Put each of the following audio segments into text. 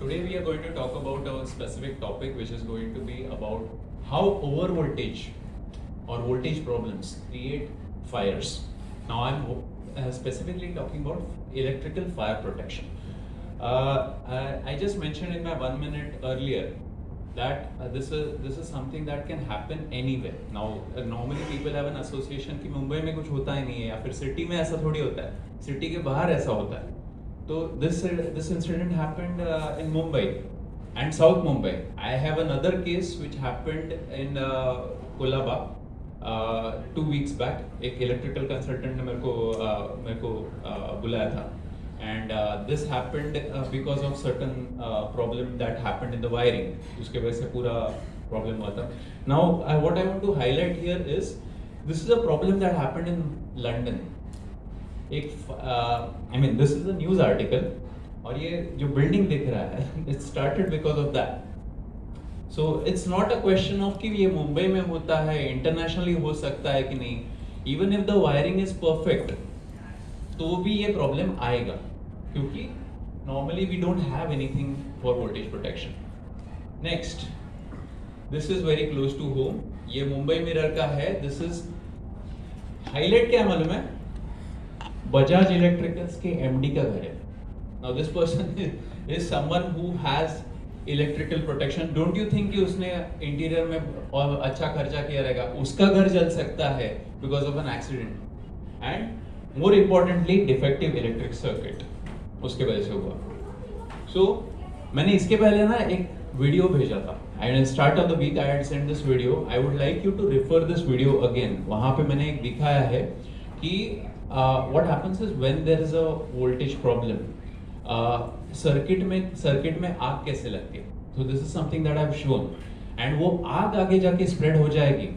Today we are going to talk about a specific topic which is going to be about how over voltage or voltage problems create fires. Now I'm specifically talking about electrical fire protection. I just mentioned in my 1 minute earlier that this is something that can happen anywhere. Now normally people have an association कि मुंबई में कुछ होता ही नहीं है या फिर city में ऐसा थोड़ी होता है, सिटी के बाहर ऐसा होता है. So this incident happened in Mumbai and South Mumbai. I have another case which happened in Kolaba 2 weeks back. एक electrical consultant ने मेरे को बुलाया था, and this happened because of certain problem that happened in the wiring. उसके वजह से पूरा problem हुआ था. Now what I want to highlight here is this is a problem that happened in London. This is a news article और ये जो building दिख रहा है it started because of that. So it's not a question of कि ये मुंबई में होता है, इंटरनेशनली हो सकता है कि नहीं. Even if the wiring is perfect तो भी ये प्रॉब्लम आएगा, क्योंकि normally we don't have anything for voltage protection. Next, this is very close to home. ये मुंबई मिरर का है. दिस इज हाईलाइट क्या मालूम है, बजाज इलेक्ट्रिकल्स के एमडी का घर है. Now this person is someone who has electrical protection. Don't you think कि उसने इंटीरियर में और अच्छा खर्चा किया रहेगा? उसका घर जल सकता है because of an accident, and more importantly defective electric circuit उसके वजह से हुआ. सो मैंने इसके पहले ना एक वीडियो भेजा था. And start of the week I had send this video. I would like you to refer this video again. वहां पे मैंने एक दिखाया है कि what happens is when there is a voltage problem, circuit में आग कैसे लगती है. So this is something that I have shown, and वो आग आगे जाके spread हो जाएगी,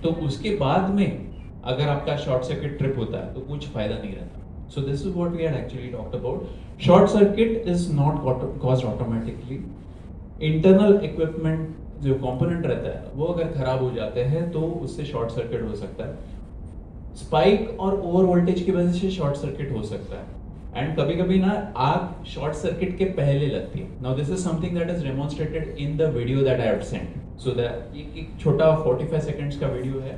तो उसके बाद में अगर आपका short circuit trip होता है तो कुछ फायदा नहीं रहता. So this is what we had actually talked about. Short circuit is not caused automatically. Internal equipment जो component रहता है वो अगर खराब हो जाते हैं तो उससे short circuit हो सकता है. स्पाइक और ओवर वोल्टेज की वजह से शॉर्ट सर्किट हो सकता है. एंड कभी कभी ना आग शॉर्ट सर्किट के पहले लगती है. Now this is something that is demonstrated in the video that I have sent. So that ये एक छोटा 45 सेकंड्स का वीडियो है.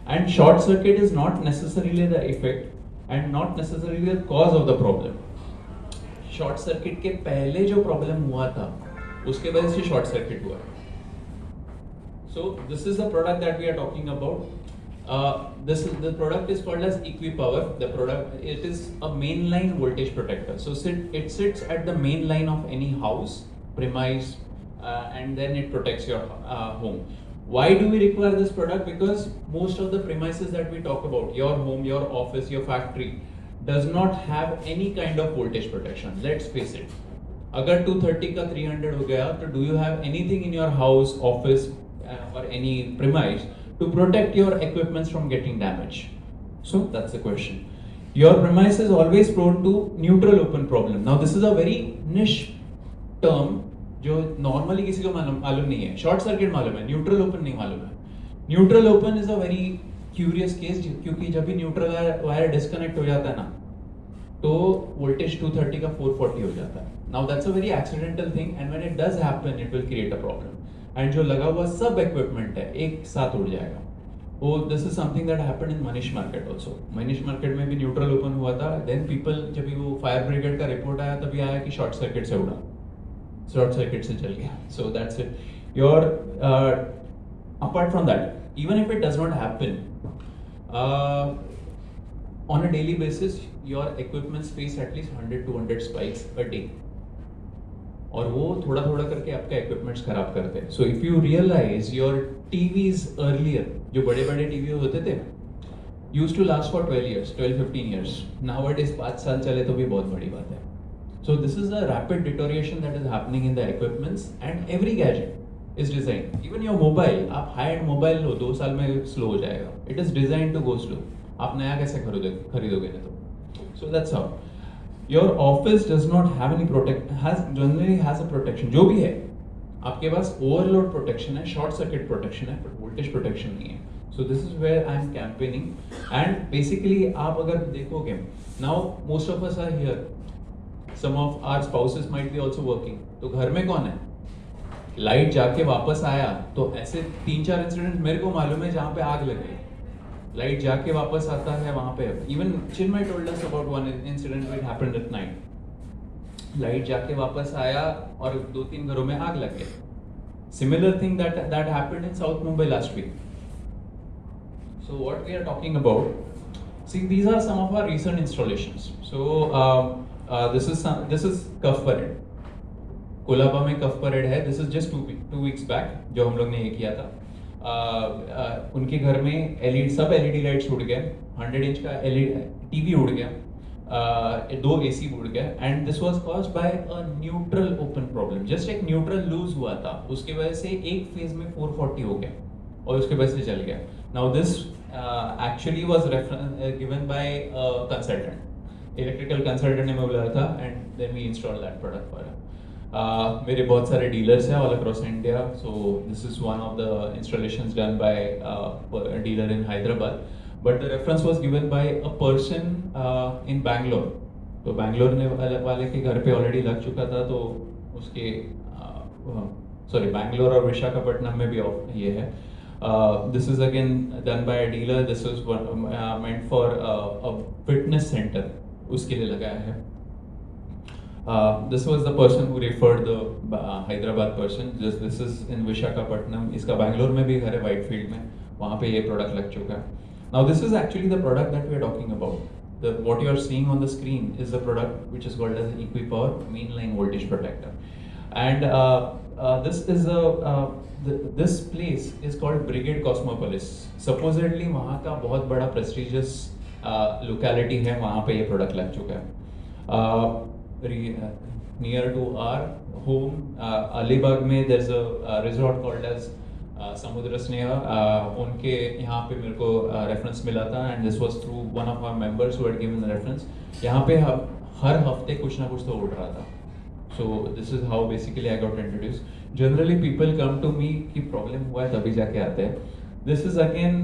And short circuit is not necessarily the effect and not necessarily the cause of the problem. Short circuit के पहले जो problem हुआ था उसके वजह से शॉर्ट सर्किट हुआ. So this is the product that we are talking about. The product is called as Equipower. The product, it is a mainline voltage protector. So it sits at the main line of any house, premise, and then it protects your home. Why do we require this product? Because most of the premises that we talk about, your home, your office, your factory, does not have any kind of voltage protection. Let's face it. अगर 230 का 300 हो गया तो do you have anything in your house, office, or any premise to protect your equipments from getting damaged? So that's the question. Your premise is always prone to neutral open problem. Now this is a very niche term जो normally किसी को मालूम नहीं है. Short circuit मालूम है, neutral open नहीं मालूम है. Neutral open is a very curious case, क्योंकि जब भी neutral wire disconnect हो जाता है ना तो voltage 230 का 440 हो जाता है. Now that's a very accidental thing, and when it does happen it will create a problem. And जो लगा हुआ सब इक्विपमेंट है एक साथ उड़ जाएगा. वो this is something that happened in Manish market also. Manish market में भी न्यूट्रल ओपन हुआ था. देन पीपल, जब भी वो फायर ब्रिगेड का रिपोर्ट आया तभी आया कि शॉर्ट सर्किट से उड़ा, शॉर्ट सर्किट से चल गया. So that's it. Your apart from that, even if it does not happen on a daily basis, your equipments face at least 100-200 spikes a day, और वो थोड़ा थोड़ा करके आपका इक्विपमेंट्स खराब करते हैं. So if you realize your TVs earlier, जो बड़े बड़े टीवी होते थे, used to last for 12-15 years. Nowadays 5 साल चले तो भी बहुत बड़ी बात है. So this is a rapid deterioration that is happening in the equipments, and every gadget is design. Even your mobile, आप हाई एंड मोबाइल लो 2 साल में स्लो हो जाएगा. It is design to go slow. आप नया कैसे खरीदोगे ना तो. So that's how. Your office does not have any generally has a protection. जो भी है आपके पास overload protection है, short circuit protection है, but voltage protection नहीं है. So this is where I am campaigning. And basically आप अगर देखोगे, now most of us are here. some of our spouses might be also working. तो घर में कौन है? लाइट जाके वापस आया तो ऐसे 3-4 इंसिडेंट मेरे को मालूम है जहाँ पे आग लग गई. लाइट जाके वापस आता है वहाँ पे. Even Chinmay told us about one incident which happened at night. Light जाके वापस आया और 2-3 घरों में आग लग गई. Similar thing that happened in South Mumbai last week. So what we are talking about, see, these are some of our recent installations. So this is Cuff Parade. Colaba में कफ परेड है. This is just 2 weeks back जो हम लोग ने ये किया था. उनके घर में सब एलईडी लाइट्स उड़ गए. 100 इंच का टीवी उड़ गया. 2 AC उड़ गया. And this was caused by a neutral open problem. Just एक न्यूट्रल लूज हुआ था, उसकी वजह से एक फेज में 440 हो गया और उसके वजह से जल गया. Now this actually was given by consultant. Electrical consultant ने बोला था and then we install that product for. मेरे बहुत सारे डीलर्स हैं all across India. So this is one of the installations done by dealer in Hyderabad. But the reference was given by a person in Bangalore. तो बैंगलोर ने वाले के घर पे ऑलरेडी लग चुका था. तो उसके सॉरी बैंगलोर और विशाखापट्टनम में भी ये है. This is again done by a dealer. This is meant for a fitness centre, उसके लिए लगाया है. This was the person who referred the Hyderabad person. This is in Visakhapatnam. इसका बैंगलोर में भी घर है Whitefield में, वहाँ पे ये प्रोडक्ट लग चुका है. Now this is actually the product that we are talking about. What you are seeing on the screen is the product which is called as Equipower Mainline Voltage Protector. And this place is called Brigade Cosmopolis. Supposedly वहाँ का बहुत बड़ा prestigious locality है, वहाँ पे ये product लग चुका है. Near to our home, Alibag में there's a resort called as समुद्र स्नेह. उनके यहाँ पे मेरे को रेफरेंस मिला था and this was through one of our members who had given the reference. यहाँ पे हर हफ्ते कुछ ना कुछ तो उड़ रहा था. So this is how basically I got introduced. Generally people come to me कि प्रॉब्लम हुआ है तभी जाके आते हैं. This is again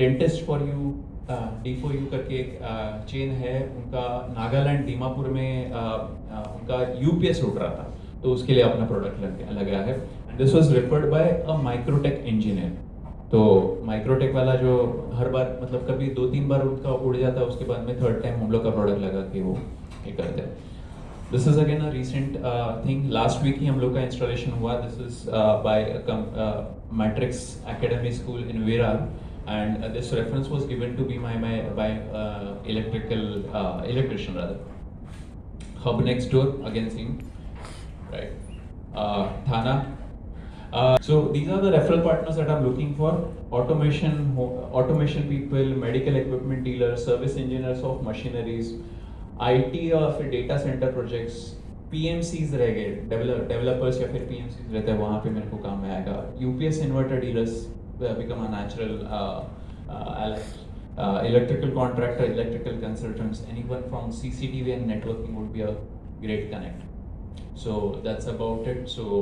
dentist for you. D4U करके एक चेन है उनका. नागालैंड दीमापुर में उनका यूपीएस उड़ रहा था, तो उसके लिए अपना प्रोडक्ट लगा है. This was referred by a Microtek engineer. तो माइक्रोटेक वाला जो हर बार मतलब कभी 2-3 बार उनका उड़ जाता है, उसके बाद में थर्ड टाइम हम लोग का प्रोडक्ट लगा के वो ये करते हैं. This is again a recent thing. Last week ही हम लोग का इंस्टॉलेशन हुआ. This is by Matrix Academy school in Virar. And this reference was given to me by electrician rather. Hub next door again same, right? Thana. So these are the referral partners that I'm looking for. Automation people, medical equipment dealers, service engineers of machineries, IT or फिर data center projects, PMCs रह गए, developers या फिर PMCs रहते हैं, वहाँ पे मेरे को काम में आएगा. UPS inverter dealers become a natural electrical contractor, electrical consultants. Anyone from CCTV and networking would be a great connect. So that's about it. So